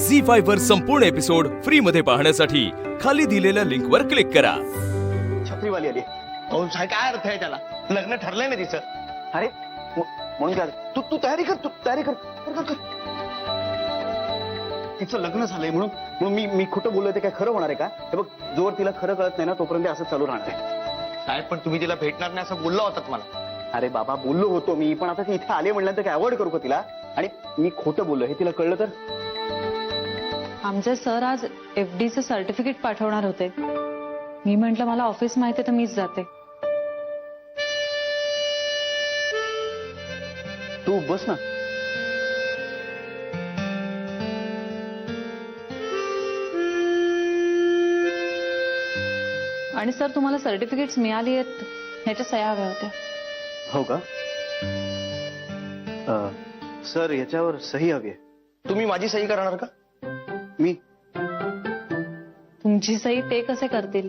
झी5 वर संपूर्ण episode free मध्ये पाहण्यासाठी खाली दिलेल्या लिंक वर क्लिक करा. छत्रीवाली आली. अहो साहेब काय अर्थ आहे त्याला? लग्न ठरलंय ना तिचं. अरे म्हणून काय तू तयारी कर, कर. तिचं लग्न झालंय म्हणून मी खोटं बोललोय ते काय खरं होणार आहे का? हे बघ, जोवर तिला खरं कळत नाही ना तोपर्यंत असं चालू राहणार आहे. साहेब पण तुम्ही तिला भेटणार नाही असं बोलला होतात मला. अरे बाबा, बोललो होतो मी, पण आता ती इथे आले म्हणल्यानंतर काय अवॉइड करू का तिला? आणि मी खोटं बोललो हे तिला कळलं तर? आमचे सर आज FDचं सर्टिफिकेट पाठवणार होते. मी म्हंटल मला ऑफिस माहिती तर मीच जाते. तू बस ना. आणि सर तुम्हाला सर्टिफिकेट्स मिळाली आहेत ह्याच्या सह्या हव्या होत्या. हो का? सर, याच्यावर सही हवी आहे. तुम्ही माझी सही करणार का? मी तुमची सही ते कसे करतील?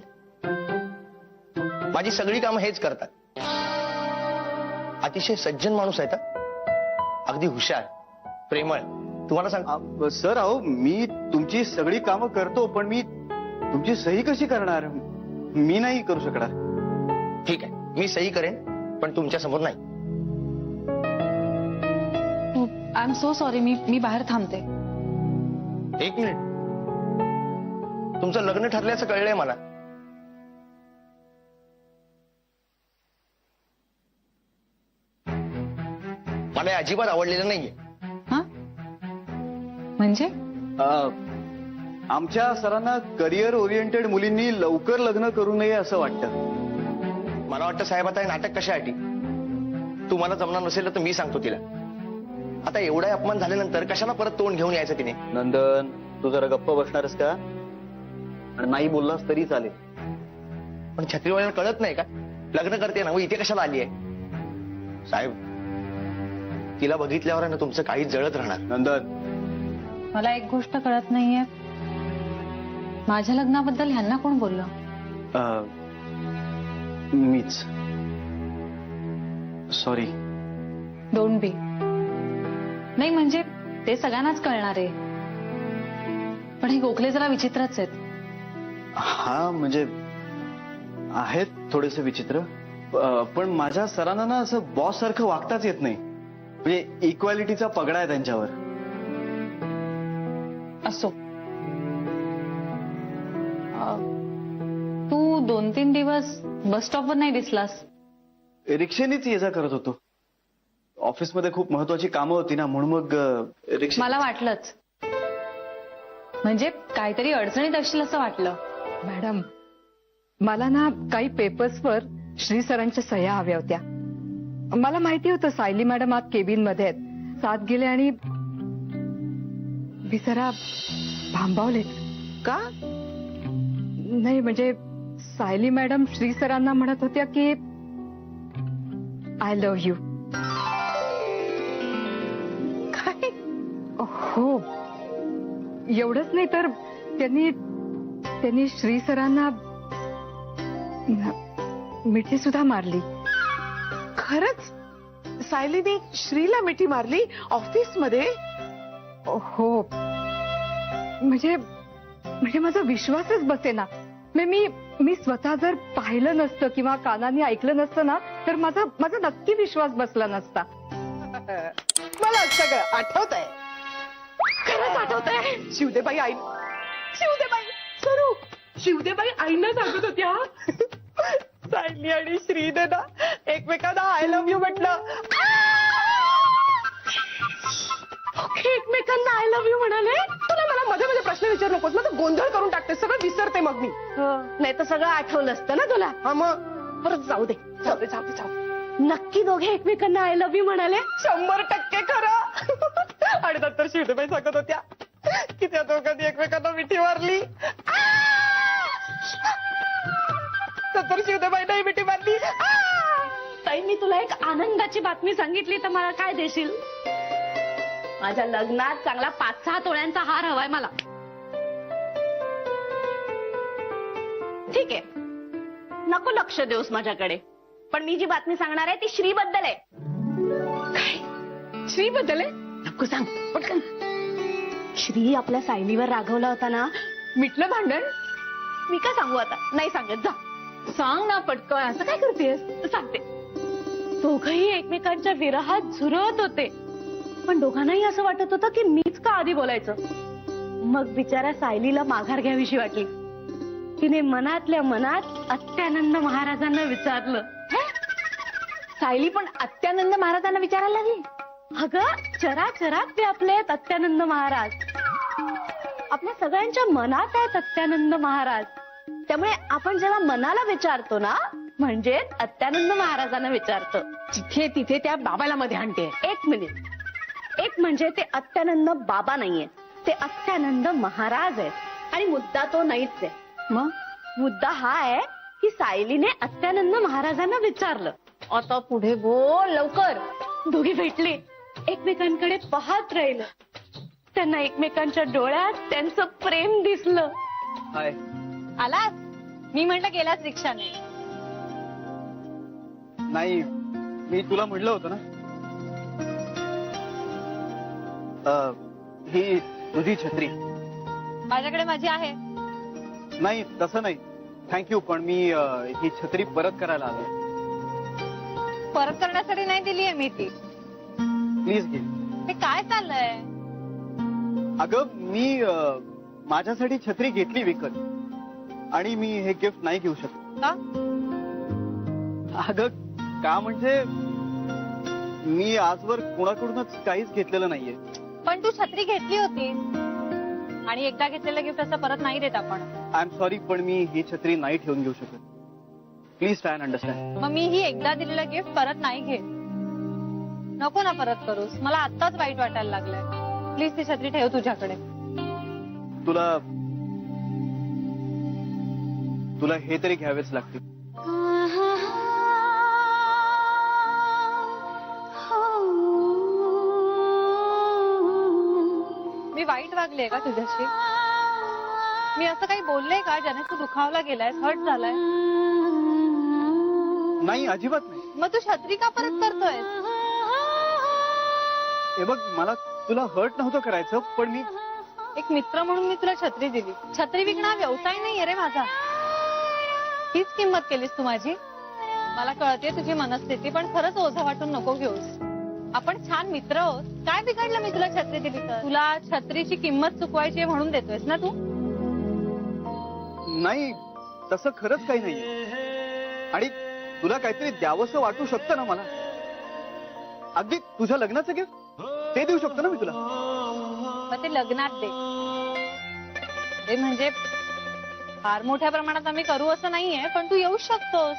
माझी सगळी कामं हेच करतात. अतिशय सज्जन माणूस आहे. अगदी हुशार, प्रेमळ. तुम्हाला सांग सर, अहो मी तुमची सगळी कामं करतो, पण मी तुमची सही कशी करणार? मी नाही करू शकणार. ठीक आहे, मी सही करेन, पण तुमच्या समोर नाही. I am so sorry. मी बाहेर थांबते. एक मिनिट. तुमचं लग्न ठरल्याचं कळलंय मला. मला हे अजिबात आवडलेलं नाहीये. हा म्हणजे? आमच्या सरांना करिअर ओरिएंटेड मुलींनी लवकर लग्न करू नये असं वाटतं. मला वाटतं साहेब, आता हे नाटक कशासाठी? तुम्हाला जमणार नसेल तर मी सांगतो तिला. आता एवढा अपमान झाल्यानंतर कशाला परत तोंड घेऊन यायचं तिने? नंदन, तू जरा गप्प बसणारस का? आणि नाही बोललास तरी चालेल. पण छत्रीवाल्याला कळत नाही का? लग्न करते ना, इथे कशाला आली आहे? साहेब, तिला बघितल्यावर आहे ना तुमचं काहीच जळत राहणार. नंदन, मला एक गोष्ट कळत नाहीये. माझ्या लग्नाबद्दल ह्यांना कोण बोललं? मीच. सॉरी. Don't be. नाही म्हणजे ते सगळ्यांनाच कळणार आहे. पण हे गोखले जरा विचित्रच आहेत. हा म्हणजे आहेत थोडेसे विचित्र, पण माझ्या सरांना ना असं बॉस सारखं वागताच येत नाही. म्हणजे इक्वॅलिटीचा पगडा आहे त्यांच्यावर. असो. तू 2-3 दिवस बस स्टॉपवर नाही दिसलास. रिक्षेनेच ये जा करत होतो. ऑफिसमध्ये खूप महत्वाची कामं होती ना, म्हणून मग रिक्षा. मला वाटलंच. म्हणजे काहीतरी अडचणीत असशील असं वाटलं. मॅडम, मला ना काही पेपर्सवर श्री सरांच्या सह्या हव्या होत्या. मला माहिती होतं सायली मॅडम आज केबिन मध्ये आहेत. सात गेले आणि मी जरा भांबावलेत. का? नाही म्हणजे सायली मॅडम श्री सरांना म्हणत होत्या की आय लव्ह यू. काय? हो, एवढंच नाही तर त्यांनी श्री सरांना मिठी सुद्धा मारली. खरंच? सायलीने श्रीला मिठी मारली ऑफिस मध्ये? हो, म्हणजे माझा विश्वासच बसेना. मी स्वतः जर पाहिलं नसतं किंवा कानाने ऐकलं नसतं ना, तर माझा नक्की विश्वास बसला नसता. मला सगळं आठवत आहे. खरंच आठवत आहे. शिवदेबाई सरू, शिवदेबाई आईना सांगत होत्या सायली आणि श्रीने ना एकमेकांना आय लव्ह यू म्हटलं. एकमेकांना आय लव्ह यू म्हणाले. तुला मला मध्ये मध्ये प्रश्न विचारू नकोस, माझं गोंधळ करून टाकते. सगळं विसरते मग मी. नाही तर सगळं आठवलं असतं ना तुला. हा मग परत जाऊ दे. नक्की दोघे एकमेकांना आय लव्ह यू म्हणाले? 100% खरं. आणि नंतर शिवदेबाई सांगत होत्या की त्या दोघांनी एकमेकांना मिठी मारली. नंतर शिवदेबाईंनाही मिठी मारली. ताई, मी तुला एक आनंदाची बातमी सांगितली तर मला काय देशील? माझ्या लग्नात चांगला 5-6 तोळ्यांचा हार हवाय मला. ठीक आहे, नको लक्ष देऊस माझ्याकडे. पण मी जी बातमी सांगणार आहे ती श्रीबद्दल आहे. श्रीबद्दल आहे? नको सांग पटकन. श्री आपल्या सायलीवर रागवला होता ना, मिटलं भांडण? मी काय सांगू आता, नाही सांगत, जा. सांग ना पटकन, असं काय करतेस? सांगते. दोघही एकमेकांच्या विरहात झुरत होते, पण दोघांनाही असं वाटत होतं की मीच का आधी बोलायचं. मग बिचाऱ्या सायलीला माघार घ्यावीशी वाटली. तिने मनातल्या मनात अत्यानंद महाराजांना विचारलं. सायली पण अत्यानंद महाराजांना विचारायला लागली? अगं, चराचरात व्यापले आहेत अत्यानंद महाराज. आपल्या सगळ्यांच्या मनात आहेत अत्यानंद महाराज. त्यामुळे आपण जेव्हा मनाला विचारतो ना, म्हणजेच अत्यानंद महाराजांना विचारतो. जिथे तिथे त्या बाबाला मध्ये आणते. एक मिनिट. एक म्हणजे ते अत्यानंद बाबा नाहीये, ते अत्यानंद महाराज आहेत. आणि मुद्दा तो नाहीच आहे. मग मुद्दा हा आहे की सायलीने अत्यानंद महाराजांना विचारलं. आता पुढे बोल लवकर. दोघे भेटले, एकमेकांकडे पाहत राहिलं. त्यांना एकमेकांच्या डोळ्यात त्यांचं प्रेम दिसलं. हाय. आलास? मी म्हटलं गेलाच रिक्षाने. नाही, मी तुला म्हणलं होतं ना, ही तुझी छत्री. माझ्याकडे माझी आहे. नाही, तसं नाही. थँक्यू, पण मी ही छत्री परत करायला आलो. परत करण्यासाठी नाही दिलीये मी ती. प्लीज घे. हे काय चाललंय? अगं, मी माझ्यासाठी छत्री घेतली विकत, आणि मी हे गिफ्ट नाही घेऊ शकत. का? अगं, का म्हणजे मी आजवर कोणाकडूनच काहीच घेतलेलं नाहीये. पण तू छत्री घेतली होती, आणि एकदा घेतलेलं गिफ्ट असं परत नाही देत आपण. आय एम सॉरी, पण मी ही छत्री नाही ठेवून घेऊ शकत. Please try and understand. मग मी ही एकदा दिलेलं गिफ्ट परत नाही घेत. नको ना परत करूस, मला आत्ताच वाईट वाटायला लागलंय. प्लीज ती छत्री ठेव तुझ्याकडे. तुला हे तरी घ्यावेच लागतील. मी वाईट वागले का तुझ्याशी? मी असं काही बोलले का ज्याने तू दुखावला गेलाय, हर्ट झालाय? नाही, अजिबात नाही. मग तू छत्री का परत करतोय? हे बघ, मला तुला हर्ट नव्हतं करायचं, पण मी एक मित्र म्हणून मी तुला छत्री दिली. छत्री विकणं हा व्यवसाय नाहीये रे माझा. हीच किंमत केलीस तू माझी. मला कळते तुझी मनस्थिती, पण खरंच ओझं वाटून नको घेऊस. आपण छान मित्र आहोत. काय बिघडलं मी तुला छत्री दिली तर? तुला छत्रीची किंमत चुकवायची आहे म्हणून देतोयस ना तू? नाही, तसं खरंच काही नाहीये. आणि तुला काहीतरी द्यावंसं वाटू शकतं ना मला. अगदी तुझ्या लग्नाचं गिफ्ट ते देऊ शकतो ना मी तुला. मग ते लग्नात दे. ते म्हणजे फार मोठ्या प्रमाणात आम्ही करू असं नाहीये, पण तू येऊ शकतोस.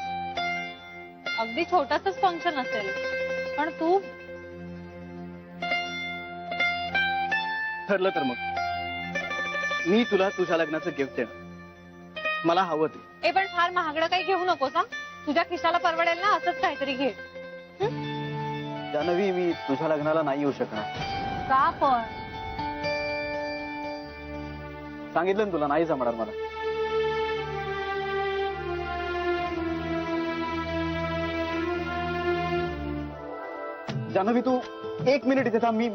अगदी छोटासच फंक्शन असेल, पण तू ठरलं तर मग मी तुला तुझ्या लग्नाचं गिफ्ट देणार. मला हवं ते. पण फार महागडं काही घेऊ नकोस हा. तुझ्या खिशाला परवडेल ना असंच काहीतरी घे. जानवी, मी तुझ्या लग्नाला नाही येऊ शकणार. का पण? सांगितलं ना तुला, नाही जमणार मला. जानवी, तू एक मिनिट इथे थांब. मी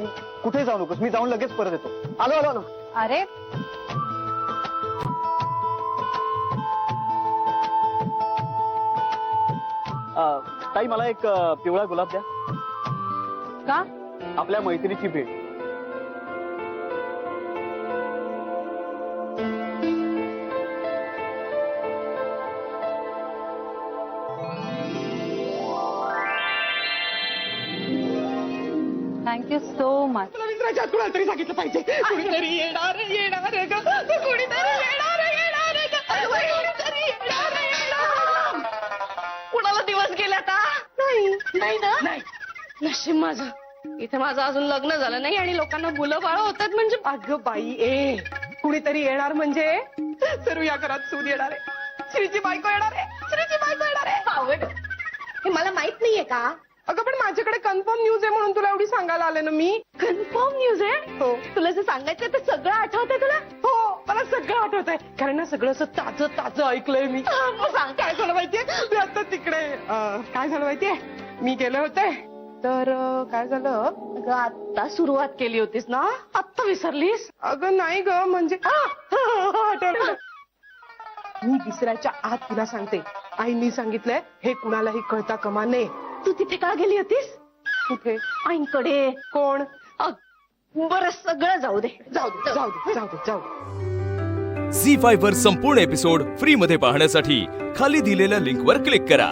कुठे जाऊ नकोस. मी जाऊन लगेच परत येतो. आलो आलो आलो. अरे ताई, मला एक पिवळा गुलाब द्या. का? आपल्या मैत्रीची भेट. Thank you so much. तुला विसरायच्या आत कुणाला तरी सांगितलं पाहिजे. कुणीतरी येणार येणार आहे ग. कुणीतरी येणार येणार आहे ग. कुणीतरी येणार येणार. कुणाला दिवस गेला आता? नाही ना? नाही. नशीब माझं, इथे माझं अजून लग्न झालं नाही आणि लोकांना मुलं बाळ होतात म्हणजे. अगं बाई, कुणीतरी येणार म्हणजे सर्व या घरात सूद येणार आहे. श्रीची बायको येणार आहे. श्रीची बायको येणार आहे. आवड, हे मला माहित नाहीये का? अगं, पण माझ्याकडे कन्फर्म न्यूज आहे म्हणून तुला एवढी सांगायला आले ना मी. कन्फर्म न्यूज आहे? हो. तुला जे सांगायचं ते सगळं आठवतंय तुला? हो, मला सगळं आठवत आहे. कारण ना सगळं असं ताजं ताजं ऐकलंय मी. मग सांग. काय झालं माहितीये? मी आता तिकडे काय झालं माहितीये, मी गेले होते तर काय झालं? अगं आता सुरुवात केली होतीस ना, आत्ता विसरलीस? अगं नाही ग, म्हणजे आठवलं. मी विसरायच्या आत तुला सांगते, आईनी सांगितलंय हे कुणालाही कळता कामा नये. तू तिथे का गेली होतीस? कुठे? आईंकडे. कोण? बरं सगळं जाऊ दे. जाऊ दे जाऊ दे जाऊ दे जाऊ दे. झी5 वर संपूर्ण एपिसोड फ्री मध्ये पाहण्यासाठी खाली दिलेल्या लिंक वर क्लिक करा.